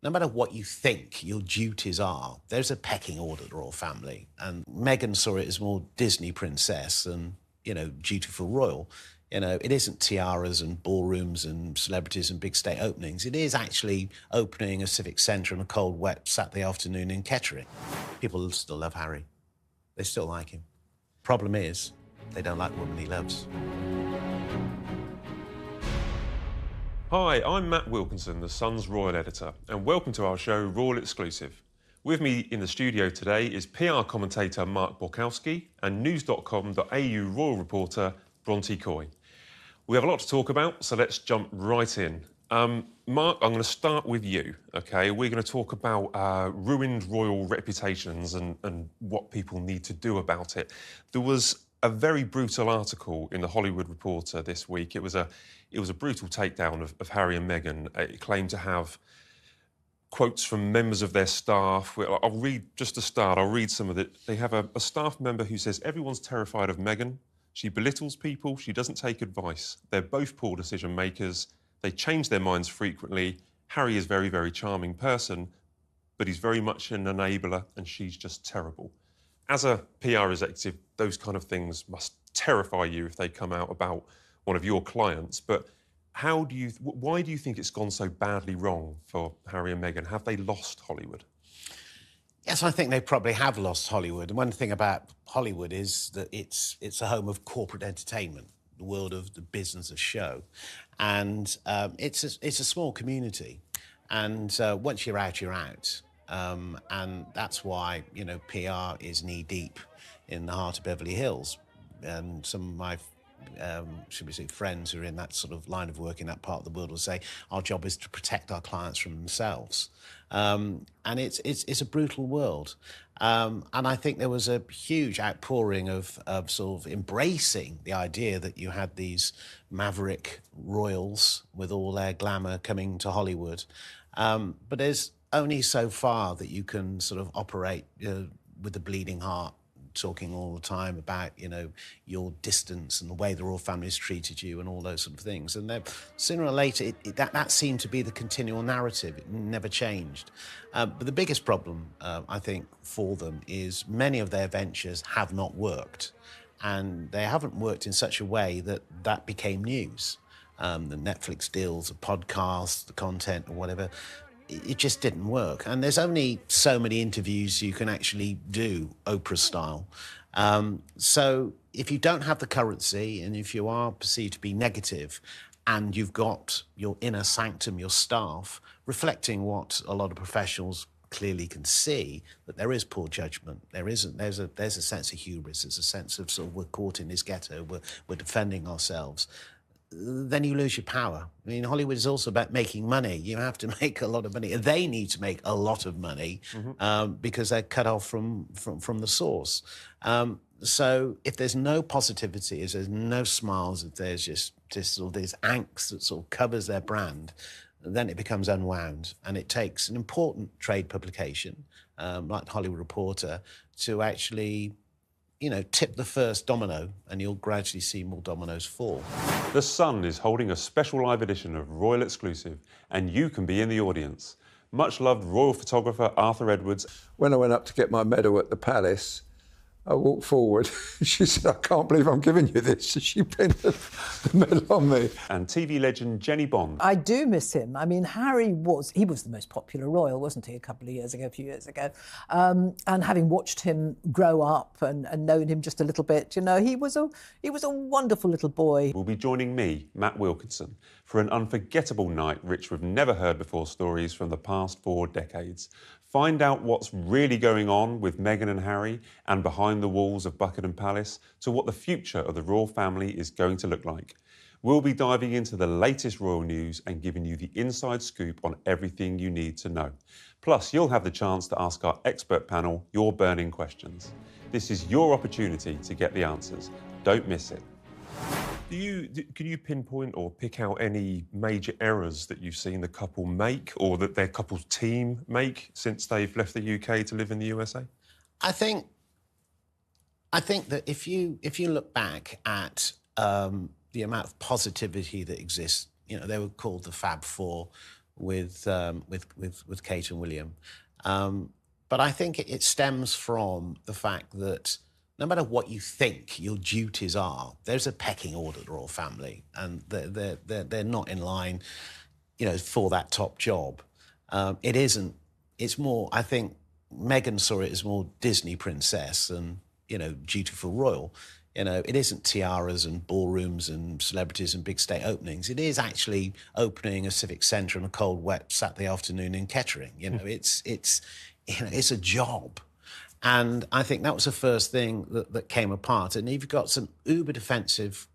no matter what you think your duties are, there's a pecking order to the royal family. And Meghan saw it as more Disney princess than, dutiful royal. It isn't tiaras and ballrooms and celebrities and big state openings. It is actually opening a civic centre on a cold, wet Saturday afternoon in Kettering. People still love Harry. They still like him. Problem is, they don't like the woman he loves. Hi, I'm Matt Wilkinson, the Sun's Royal Editor, and welcome to our show, Royal Exclusive. With me in the studio today is PR commentator Mark Borkowski and news.com.au Royal reporter Bronte Coy. We have a lot to talk about, so let's jump right in. Mark, I'm going to start with you, OK? We're going to talk about ruined royal reputations and what people need to do about it. There was a very brutal article in the Hollywood Reporter this week. It was a brutal takedown of Harry and Meghan. It claimed to have quotes from members of their staff. I'll read, just to start, I'll read some of it. They have a staff member who says, "Everyone's terrified of Meghan. She belittles people. She doesn't take advice. They're both poor decision makers. They change their minds frequently. Harry is a very, very charming person, but he's very much an enabler and she's just terrible." As a PR executive, those kind of things must terrify you if they come out about one of your clients. But why do you think it's gone so badly wrong for Harry and Meghan? Have they lost Hollywood? Yes, I think they probably have lost Hollywood. And one thing about Hollywood is that it's a home of corporate entertainment, the world of the business of show. And it's a small community. And once you're out, you're out. And that's why, PR is knee-deep in the heart of Beverly Hills. And some of my should we say, friends who are in that sort of line of work in that part of the world will say our job is to protect our clients from themselves. And it's a brutal world. And I think there was a huge outpouring of sort of embracing the idea that you had these maverick royals with all their glamour coming to Hollywood. But there's only so far that you can sort of operate with a bleeding heart, talking all the time about, your distance and the way the royal family's treated you and all those sort of things. And then sooner or later, that seemed to be the continual narrative. It never changed. But the biggest problem, I think, for them is many of their ventures have not worked. And they haven't worked in such a way that became news. The Netflix deals, the podcasts, the content or whatever, it just didn't work. And there's only so many interviews you can actually do Oprah style. So if you don't have the currency and if you are perceived to be negative and you've got your inner sanctum, your staff, reflecting what a lot of professionals clearly can see, that there is poor judgment. There's a sense of hubris. There's a sense of sort of we're caught in this ghetto, we're defending ourselves. Then you lose your power. I mean, Hollywood is also about making money. You have to make a lot of money. They need to make a lot of money because they're cut off from the source. So if there's no positivity, if there's no smiles, if there's just sort of this angst that sort of covers their brand, then it becomes unwound. And it takes an important trade publication, like the Hollywood Reporter, to actually tip the first domino, and you'll gradually see more dominoes fall. The Sun is holding a special live edition of Royal Exclusive, and you can be in the audience. Much-loved royal photographer Arthur Edwards. When I went up to get my medal at the palace, I walked forward. She said, "I can't believe I'm giving you this." She pinned the medal on me. And TV legend Jenny Bond. I do miss him. I mean, Harry was the most popular royal, wasn't he, a few years ago? And having watched him grow up and known him just a little bit, he was a wonderful little boy. Will be joining me, Matt Wilkinson, for an unforgettable night rich with never-heard-before stories from the past 4 decades. Find out what's really going on with Meghan and Harry and behind the walls of Buckingham Palace to what the future of the royal family is going to look like. We'll be diving into the latest royal news and giving you the inside scoop on everything you need to know. Plus, you'll have the chance to ask our expert panel your burning questions. This is your opportunity to get the answers. Don't miss it. Can you pinpoint or pick out any major errors that you've seen the couple make or that their couple's team make since they've left the UK to live in the USA? I think that if you look back at the amount of positivity that exists, they were called the Fab Four, with Kate and William. But I think it stems from the fact that no matter what you think your duties are, there's a pecking order in the royal family, and they're not in line, for that top job. It isn't. It's more. I think Meghan saw it as more Disney princess and dutiful royal. It isn't tiaras and ballrooms and celebrities and big state openings. It is actually opening a civic centre on a cold, wet Saturday afternoon in Kettering. It's a job. And I think that was the first thing that came apart. And you've got some uber defensive,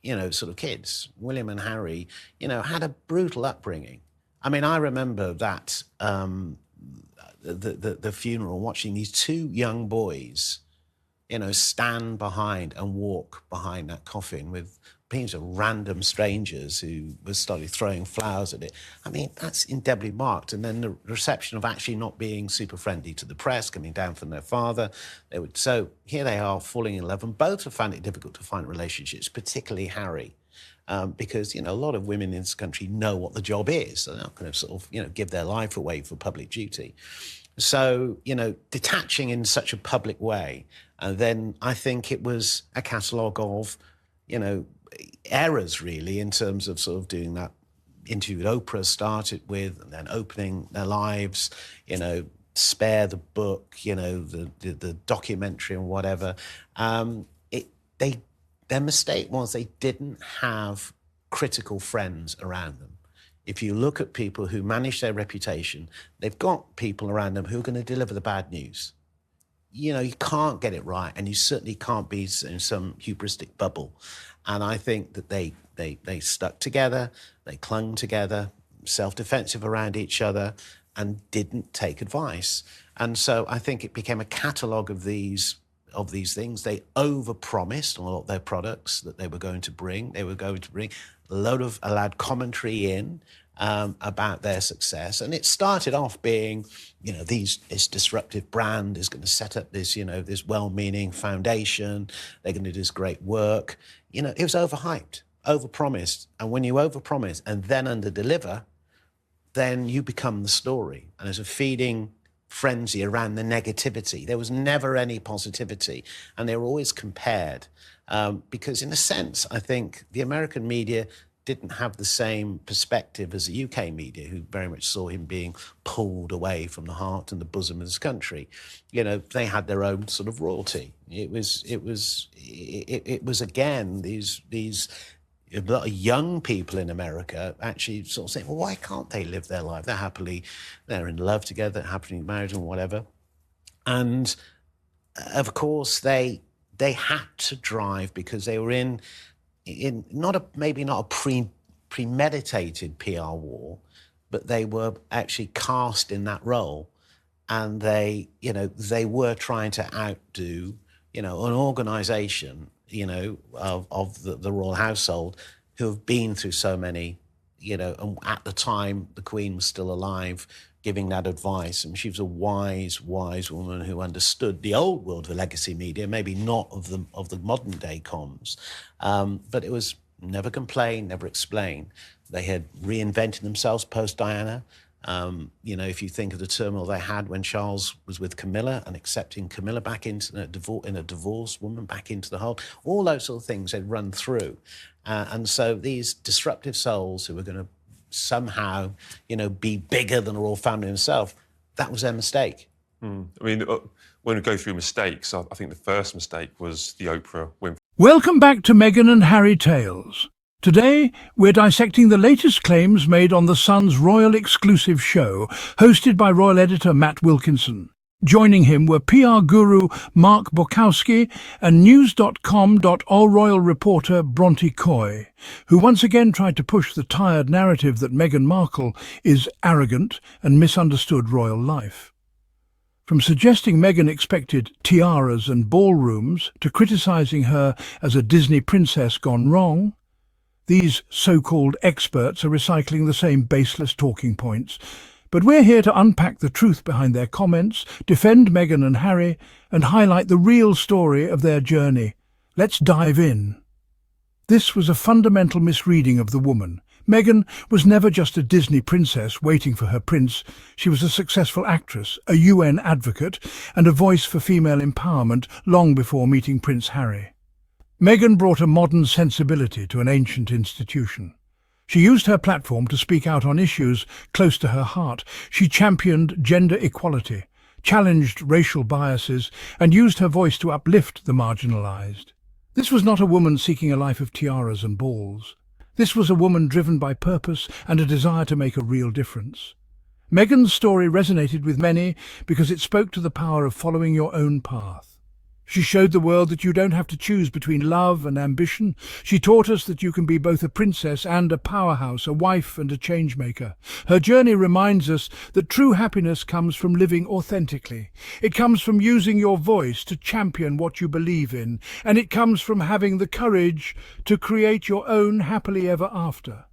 sort of kids. William and Harry, had a brutal upbringing. I mean, I remember that the funeral, watching these two young boys, stand behind and walk behind that coffin with beings of random strangers who were started throwing flowers at it. I mean, that's indelibly marked. And then the reception of actually not being super friendly to the press, coming down from their father. So here they are falling in love, and both have found it difficult to find relationships, particularly Harry. Because, a lot of women in this country know what the job is. So they're not going to sort of, give their life away for public duty. So, detaching in such a public way, and then I think it was a catalogue of, errors, really, in terms of sort of doing that interview with Oprah started with, and then opening their lives, Spare the book, the documentary and whatever. Their mistake was they didn't have critical friends around them. If you look at people who manage their reputation, they've got people around them who are going to deliver the bad news. You can't get it right, and you certainly can't be in some hubristic bubble. And I think that they stuck together, they clung together, self-defensive around each other, and didn't take advice. And so I think it became a catalogue of these things. They overpromised on a lot of their products that they were going to bring. They were going to bring a load of allowed commentary in about their success. And it started off being, this disruptive brand is going to set up this, this well-meaning foundation. They're going to do this great work. It was overhyped, overpromised. And when you overpromise and then underdeliver, then you become the story. And there's a feeding frenzy around the negativity. There was never any positivity, and they were always compared. Because in a sense, I think the American media didn't have the same perspective as the UK media, who very much saw him being pulled away from the heart and the bosom of this country. They had their own sort of royalty. It was again these a lot of young people in America actually sort of saying, well, why can't they live their life? They're in love together, happily married and whatever. And of course they had to drive, because they were in maybe not a premeditated PR war, but they were actually cast in that role. And they were trying to outdo, an organisation, of the royal household, who have been through so many, and at the time the Queen was still alive, giving that advice. And she was a wise woman who understood the old world of the legacy media, maybe not of the modern day comms. But it was never complain, never explain. They had reinvented themselves post Diana. If you think of the turmoil they had when Charles was with Camilla and accepting Camilla back into a divorced woman back into the whole, all those sort of things they'd run through. And so these disruptive souls who were going to somehow, be bigger than the royal family himself, that was their mistake. I mean, when we go through mistakes, I think the first mistake was the Oprah Winfrey. Welcome back to Meghan and Harry Tales. Today, we're dissecting the latest claims made on The Sun's royal exclusive show, hosted by royal editor Matt Wilkinson. Joining him were PR guru Mark Borkowski and news.com.allroyal reporter Bronte Coy, who once again tried to push the tired narrative that Meghan Markle is arrogant and misunderstood royal life. From suggesting Meghan expected tiaras and ballrooms to criticising her as a Disney princess gone wrong, these so-called experts are recycling the same baseless talking points. But we're here to unpack the truth behind their comments, defend Meghan and Harry, and highlight the real story of their journey. Let's dive in. This was a fundamental misreading of the woman. Meghan was never just a Disney princess waiting for her prince. She was a successful actress, a UN advocate, and a voice for female empowerment long before meeting Prince Harry. Meghan brought a modern sensibility to an ancient institution. She used her platform to speak out on issues close to her heart. She championed gender equality, challenged racial biases, and used her voice to uplift the marginalized. This was not a woman seeking a life of tiaras and balls. This was a woman driven by purpose and a desire to make a real difference. Meghan's story resonated with many because it spoke to the power of following your own path. She showed the world that you don't have to choose between love and ambition. She taught us that you can be both a princess and a powerhouse, a wife and a changemaker. Her journey reminds us that true happiness comes from living authentically. It comes from using your voice to champion what you believe in, and it comes from having the courage to create your own happily ever after.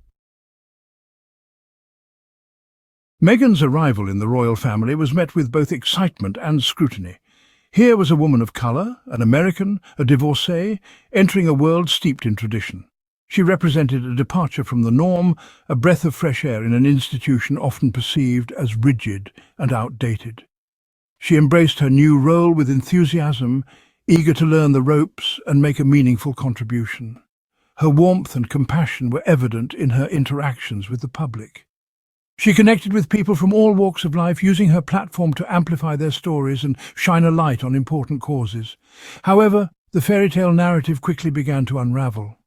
Meghan's arrival in the royal family was met with both excitement and scrutiny. Here was a woman of colour, an American, a divorcee, entering a world steeped in tradition. She represented a departure from the norm, a breath of fresh air in an institution often perceived as rigid and outdated. She embraced her new role with enthusiasm, eager to learn the ropes and make a meaningful contribution. Her warmth and compassion were evident in her interactions with the public. She connected with people from all walks of life, using her platform to amplify their stories and shine a light on important causes. However, the fairy tale narrative quickly began to unravel.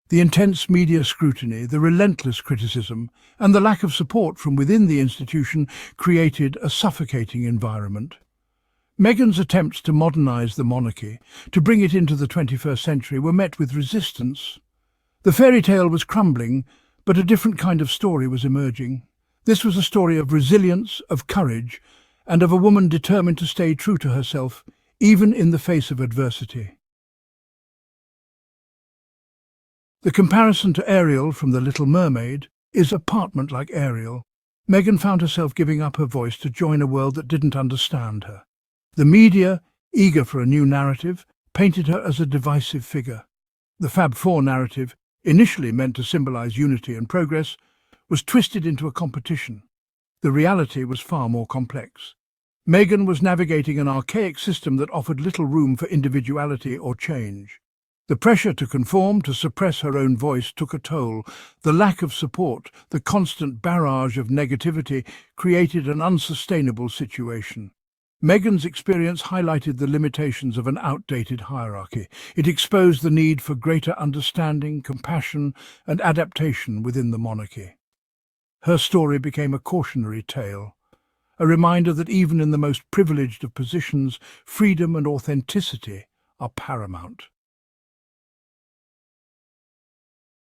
The intense media scrutiny, the relentless criticism, and the lack of support from within the institution created a suffocating environment. Meghan's attempts to modernise the monarchy, to bring it into the 21st century, were met with resistance. The fairy tale was crumbling, but a different kind of story was emerging. This was a story of resilience, of courage, and of a woman determined to stay true to herself, even in the face of adversity. The comparison to Ariel from The Little Mermaid is apartment like Ariel. Meghan found herself giving up her voice to join a world that didn't understand her. The media, eager for a new narrative, painted her as a divisive figure. The Fab Four narrative, initially meant to symbolize unity and progress, was twisted into a competition. The reality was far more complex. Meghan was navigating an archaic system that offered little room for individuality or change. The pressure to conform, to suppress her own voice, took a toll. The lack of support, the constant barrage of negativity, created an unsustainable situation. Meghan's experience highlighted the limitations of an outdated hierarchy. It exposed the need for greater understanding, compassion, and adaptation within the monarchy. Her story became a cautionary tale, a reminder that even in the most privileged of positions, freedom and authenticity are paramount.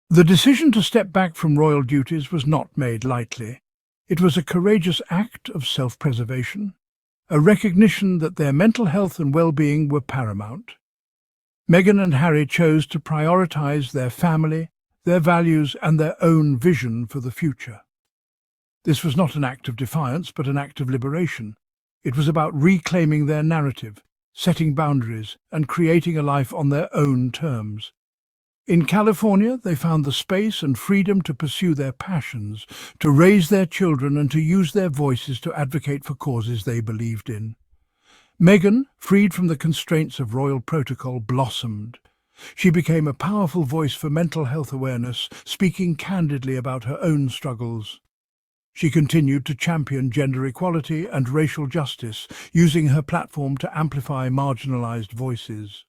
The decision to step back from royal duties was not made lightly. It was a courageous act of self-preservation, a recognition that their mental health and well-being were paramount. Meghan and Harry chose to prioritize their family, their values, and their own vision for the future. This was not an act of defiance, but an act of liberation. It was about reclaiming their narrative, setting boundaries, and creating a life on their own terms. In California, they found the space and freedom to pursue their passions, to raise their children, and to use their voices to advocate for causes they believed in. Meghan, freed from the constraints of royal protocol, blossomed. She became a powerful voice for mental health awareness, speaking candidly about her own struggles. She continued to champion gender equality and racial justice, using her platform to amplify marginalized voices.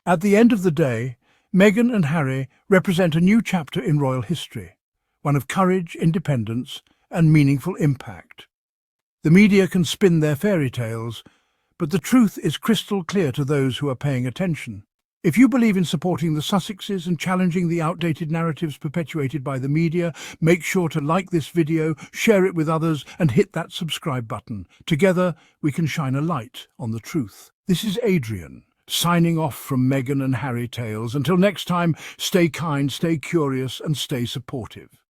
At the end of the day, Meghan and Harry represent a new chapter in royal history, one of courage, independence, and meaningful impact. The media can spin their fairy tales, but the truth is crystal clear to those who are paying attention. If you believe in supporting the Sussexes and challenging the outdated narratives perpetuated by the media, make sure to like this video, share it with others, and hit that subscribe button. Together, we can shine a light on the truth. This is Adrian, signing off from Meghan and Harry Tales. Until next time, stay kind, stay curious, and stay supportive.